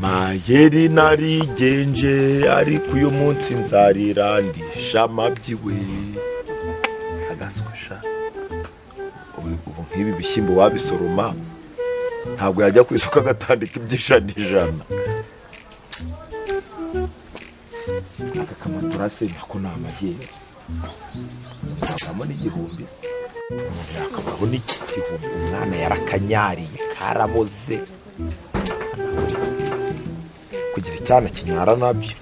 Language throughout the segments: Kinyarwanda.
Mayeri narigenje ariko uyu munsi nzarirandisha amabyiwe agasosha ubu nk'ibi bishyimbo wabisoroma ntabwo yajya ku isoko agatandika iby'ijana aka kamaturase nako ni amahera akabamo n'igihumbi umuntu yakabaho n'igihumbi umwana yarakanyariye karaboze kugira icyana kinyara nabyo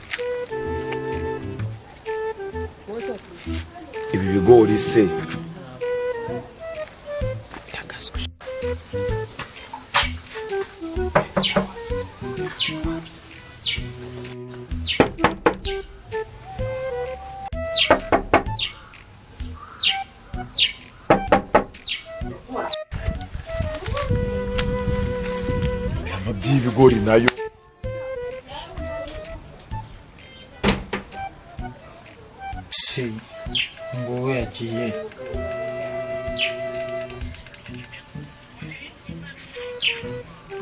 ibi bigori se by'ibigori nayo si ngo yagiye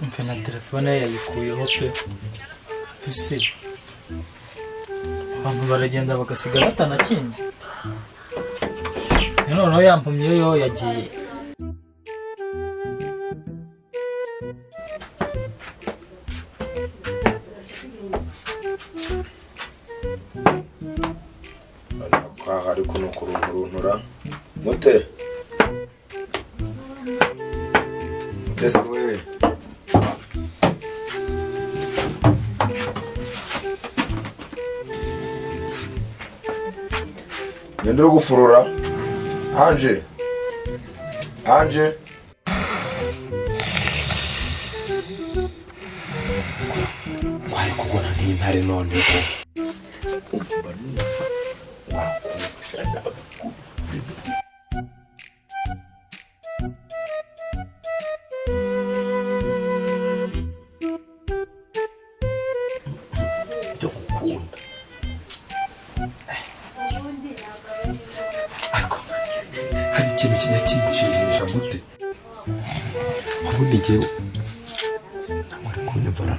mfe na telefone yayikuyeho pe ese abantu baragenda bagasigara batanakinze noneho yampumyeyo yagiye ariko no kuruntura mute mutesi we ngendera gufurura anje kwari kugona nk'intare noneho hari ikintu kinyakinshimisha mute ubundi ngewe namwe kunyumvara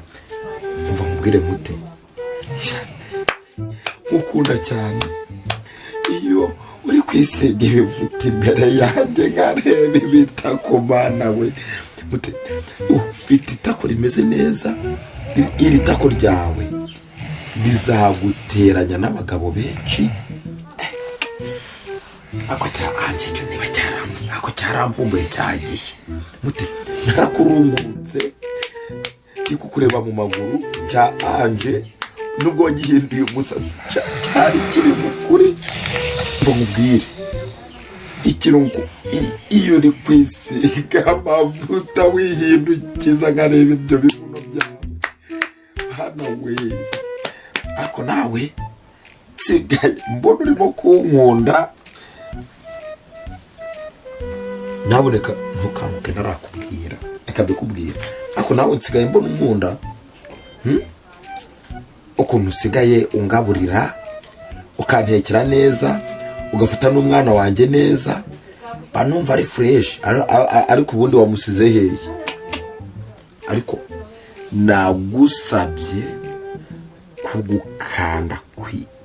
umva mubwire mute ukunda cyane iyo uri kwisiga ibivuta imbere yanjye nkareba ibitako bana we mute ufite itako rimeze neza iri tako ryawe rizaguteranya n'abagabo benshi ako cyanje cyo niba ako cyaramvumbuye cyagiye mute narakurungurutse kikukureba mu maguru cya anje nubwo gihinduye umusatsi cyari kiri mukuri ngo mubwire ikirungo iyo uri kwisiga amavuta wihindukiza nkareba ibyo bibuno byawe hana we ako nawe nsigaye mbona urimo kunkunda naboneka ntukanguke narakubwira reka mbikubwira ako nawe nsigaye mbona unkunda ukuntu usigaye ungaburira ukantekera neza ugafata n'umwana wanjye neza banumva ari fresh ariko ubundi wamusize hehe ariko nagusabye kugukanda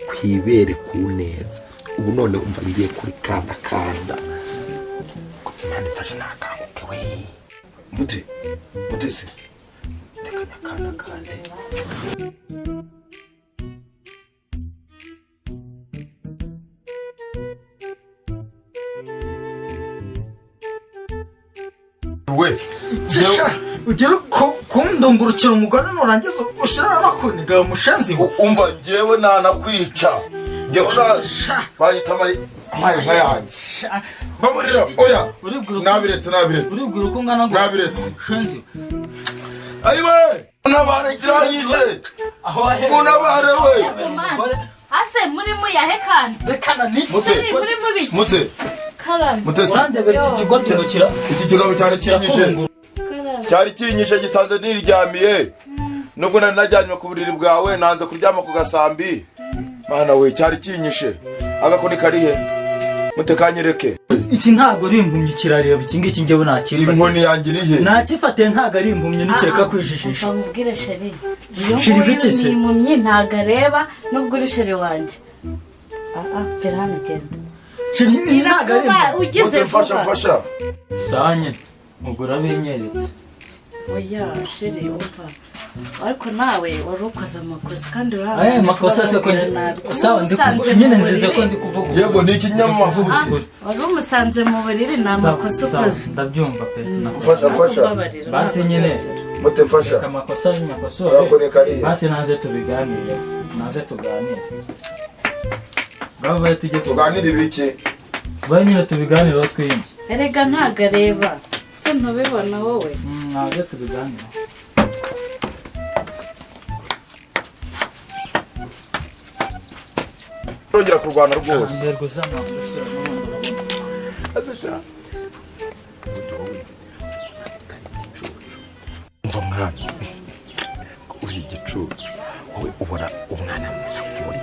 kwibere ku neza ubu none umva ngiye kuri kanda Mani mfashe nakanguke we mutesi reka nakana kande we ugera kundungurukira umugore nurangiza ushira nakuniga mushanzi umva ngewe nanakwica ngewe bahita amaye nkayanje bamurira oya nabiretse uribwira uko ngana ngo nabiretse shanzi ayiwe unabare kiranyije aho ahe unabare we ase muri mu yahe kandi rekana ni muri mu biki mute karani urandebera iki kigo tunukira iki kigabo cyari kinyishe gisanze niryamiye nubwo nari najyanywe ku buriri bwawe nanze kuryama ku gasambi mana we cyari kinyishe agakoni karihe mutekanyereke iki ntago ari impumyi kirareba iki ngiki ngewe nakifata inkoni yanjye irihe nakifate ntago ari impumyi nikireka kwijijisha bamubwire sheri iyo Sheri biki se? ni impumyi ntago areba nubwo uri sheri wanjye pera hano genda sheri iyi ntago ari impumyi ugeze mfasha sanye mugura benyeretse oya sheri umva ariko nawe wari ukoze amakosa kandi urahawe makosa se ko sawa nyine nzize ko ndi kuvuga yego ni ikinyamavuta wari umusanze mu buriri ni amakosa ukoze ndabyumva pe mfasha basi nyine mute mfasha amakosa nyakosore basi naze tubiganire naze tuganire baba tujye tuganire ibiki bari nyine tubiganireho twingi erega ntago areba se ntubibona wowe naze tubiganire rongera kurwana rwose ndergo z'amakosa umva mwana uri igicucu wowe ubona umwana mwiza mvuri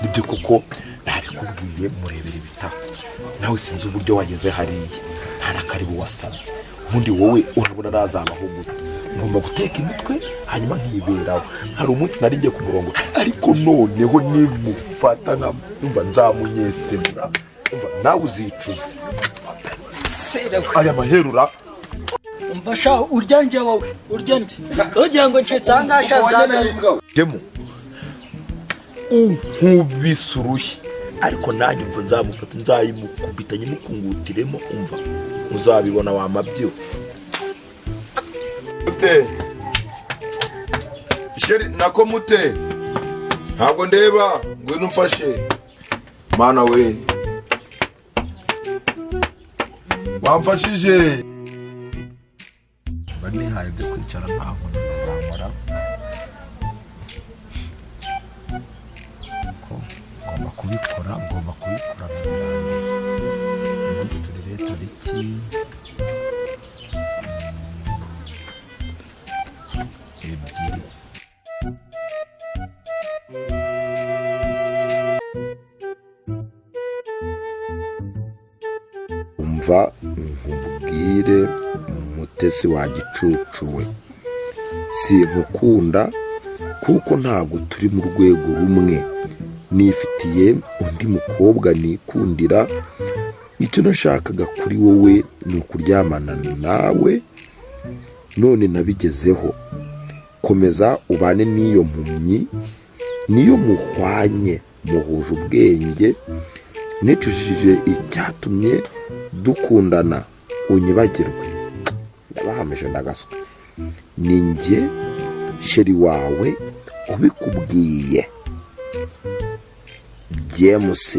nibyo kuko ntabikubwiye murebera ibitabo nawe sinzi uburyo wageze hariya nta nakaribu wasabye ubundi wowe urabona nazabaho gute ngomba guteka imitwe hanyuma nkiberaho hari umunsi nari ngiye ku murongo ariko noneho nimufata nkumva nzamunyesemura umva nawe uzicuza aya maherura umfasha urya nje wowe urya nje ugira ngo ncitse ahangaha nzagaruka demo unkubise urushyi ariko nanjye umva nzamufata nzayimukubitanye mukungutiremo umva uzabibona wa mabyiwe mute sheri nako mute ntabwo ndeba ngwino umfashe mana we wamfashije banihaye byo kwicara ntabwo nazamura ko ngomba kubikora nkabirangiza umunsi turi rero tariki ebyiri umva nkubwire mutesi wa gicucu we si nkukunda kuko ntabwo turi mu rwego rumwe nifitiye undi mukobwa nikundira icyo nashakaga kuri wowe ni ukuryamana nawe none nabigezeho komeza ubane n'iyo mpumyi niyo muhwanye muhuje ubwenge nicujije icyatumye dukundana unyibagirwe ndabahamije ndagaswe ni njye sheri wawe ubikubwiye James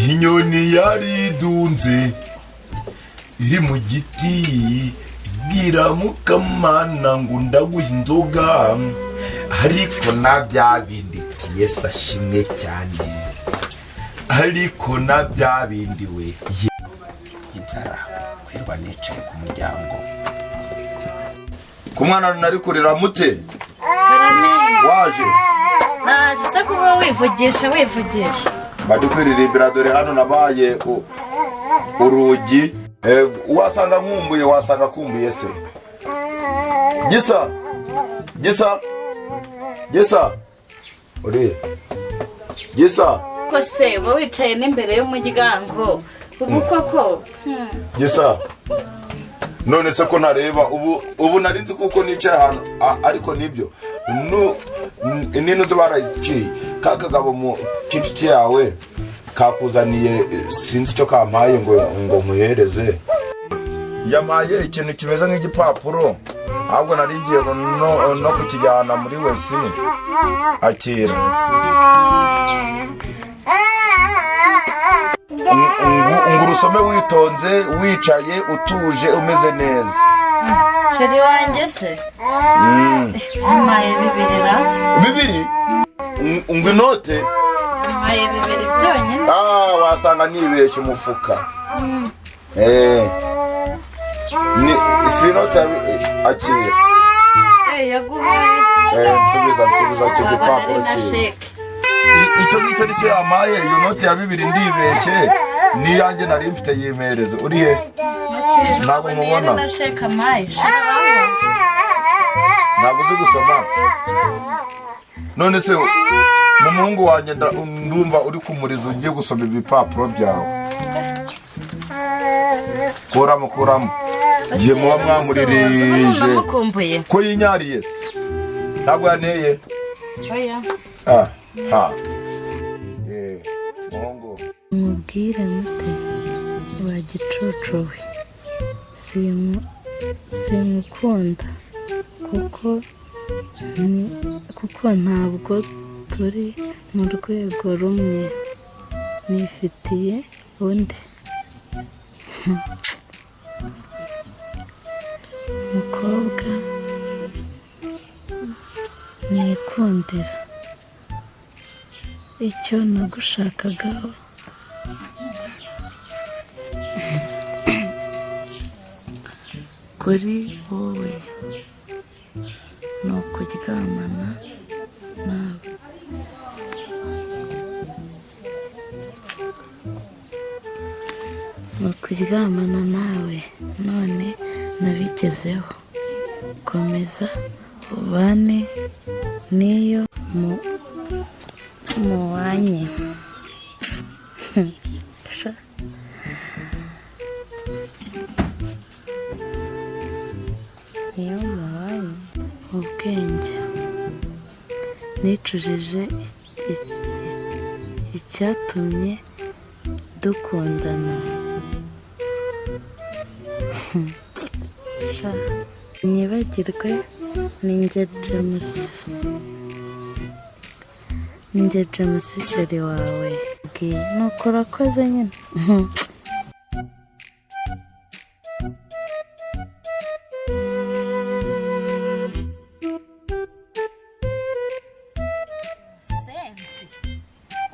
inyoni yaridunze iri mu giti ibwira mukamana ngo ndaguha inzoga ariko na bya bindi tiyesa shimwe cyane ariko na bya bindi we inzara kwirwa nicaye ku muryango ku mwana nari kurira mute waje naje se kuba wivugisha badukwiririmbira dore hano nabaye urugi wasanga nkumbuye wasanga kumbuye se gisa uri gisa ko se uba wicaye n'imbere y'umuryango ubu koko gisa none se ko nareba ubu nari nzi kuko nicaye ahantu ariko nibyo n'inuzi barayiciye ka kagabo mu cyiciki yawe kakuzaniye sinzi icyo kampaye ngo nkuhereze yamaye ikintu kimeze nk'igipapuro ahubwo nari ngiye no kukijyana muri wese akira ngo urusome witonze wicaye utuje umeze neza sheri wanjye se mpaye bibiri ngo inote mpaye bibiri byonyine wasanga nibeshye umufuka ni si inote akira yaguhaye nsubiza icyo gipapuro cyiwe icyo ngicyo nicyo yamaye. Iyo note ya 2 ndibeshye niyanjye nari mfite yimereza. Uri he? Ntabwo mubona. Nasheka mayi. Ntabwo uzi gusoma. None se mumungu wanjye ndumva uri kumuriza ugiye gusoma ibipapuro byawe. Kuramo. Giye muba mwamuririje. Ko yinyariye. Ntabwo yaneye. Oya. Muhungu. Mubwire mute wa gicucu we. Simukunda kuko ntabwo turi mu rwego rumwe. Nifitiye undi mukobwa nikundira. Icyo nagushakagaho kuri wowe ni ukuryamana nawe. Kuryamana nawe none nabigezeho. Komeza ubane niyo muwanye. Niyo muwanye ubwenge. Nicujije icyatumye dukundana. Nyibagirwe ninjye James sheri wawe. Nuko urakoze nyine. Senzi.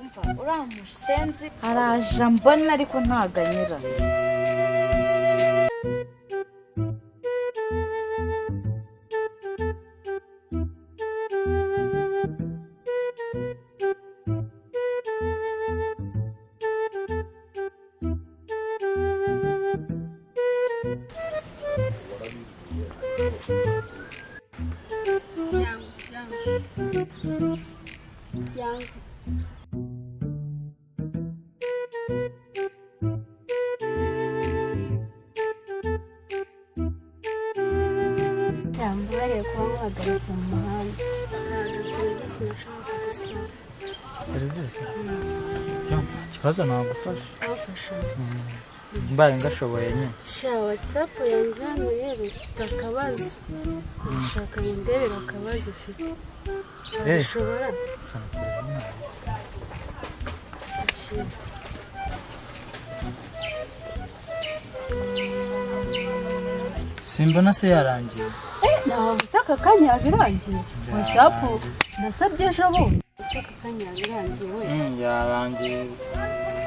Umva uramusenzi araje mbona ariko ntaganyira. Cyambare kuba mwagaritse mu muhanda. Serivisi nashaka gusaba. Serivisi? Ikibazo nagufasha. Wafasha? Mbaye ngashoboye nyine. Sha WhatsApp yanjye hano rero ifite akabazo. Ndashaka ndebera akabazo ifite. Bishobora? Simbona se yarangiye. Naho aka kanya yabirangiye. WhatsApp nasabye ejo bundi. Aka kanya yabirangiye we. Yarangiye.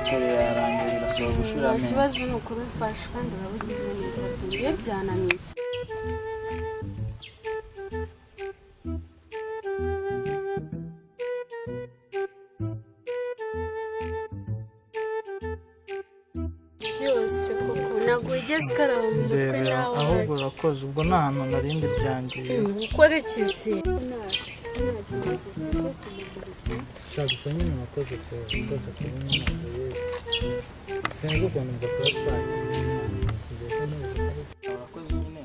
Kore yarangiye birasaba gushiramo. Ikibazo ni ukubifasha kandi urabugize neza. Iyo byananiye. Byose koko ntabwo wigeze ukaraba mu mutwe nawe. Ahubwo urakoze ubwo nta hantu narindi byangiye. Ukora ikizi. Gusa nyine nakoze sinzi ukuntu mbakora twagiye. Abakozi nyine.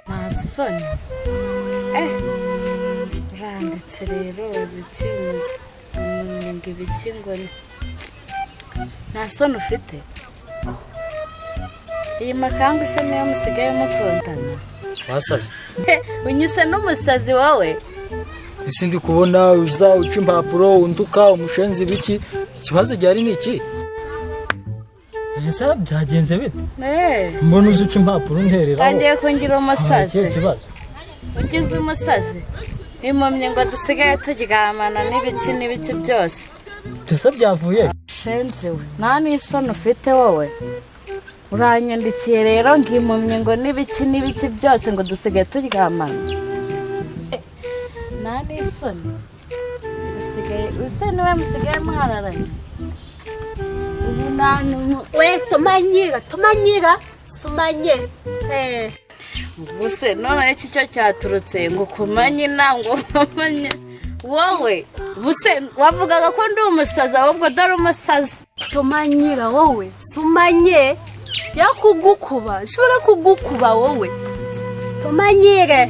Nasoni. Randitse rero ibiki ngo nasoni ufite. Iyi makangu isa niyo musigaye mukundana. Wasaze. Unyise n'umusazi wawe. Isi ndi kubona uza uca impapuro unduka umushenzi biki. Ikibazo cyari ni iki? ese byagenze bite mbona uzuca impapuro untereraho kangiye kungira umusazi kibazo ugize umusazi impumye ngo dusigaye turyamana n'ibiki byose byose byavuye shenze we nta n'isoni ufite wowe uranyandikiye rero ngimpumye ngo n'ibiki byose ngo dusigaye turyamana nta n'isoni usigaye usa niwe musigaye muhararanye ubu we tomanyira sumanye ubuse none iki cyo cyaturutse ngo kumanye nango kumanye wowe buse wavugaga ko ndi umusazi ahubwo dore umusazi tomanyira wowe sumanye bya kugukuba nshobora kugukuba wowe tomanyire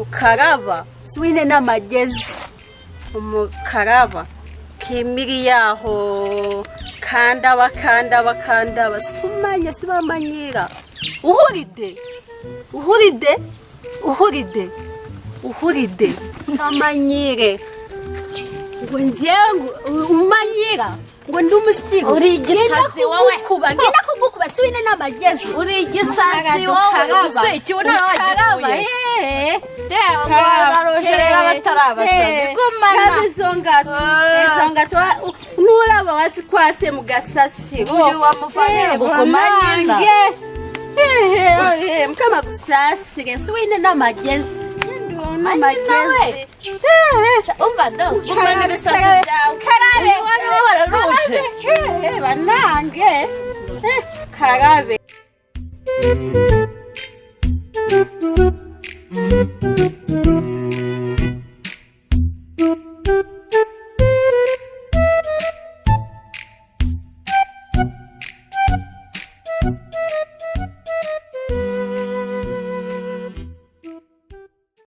ukaraba siwine n'amagezi umukaraba kimiri yaho kandaba sumanye sibamanyira uhuride amanyire ngo nzengu umanyira ngo ndi umusigo uri igisazi wowe ngenda kugukuba siwine n'amagezi uri igisazi wowe use ikibona wagiye Karaba batarabasazi gumana izongato nuraba wasikwase mugasasiro uyu wamufanye gukomanya mukama gusasire siwine n'amagezi umva do gumana ibisazi byawe karabe wari wararuje banange karabe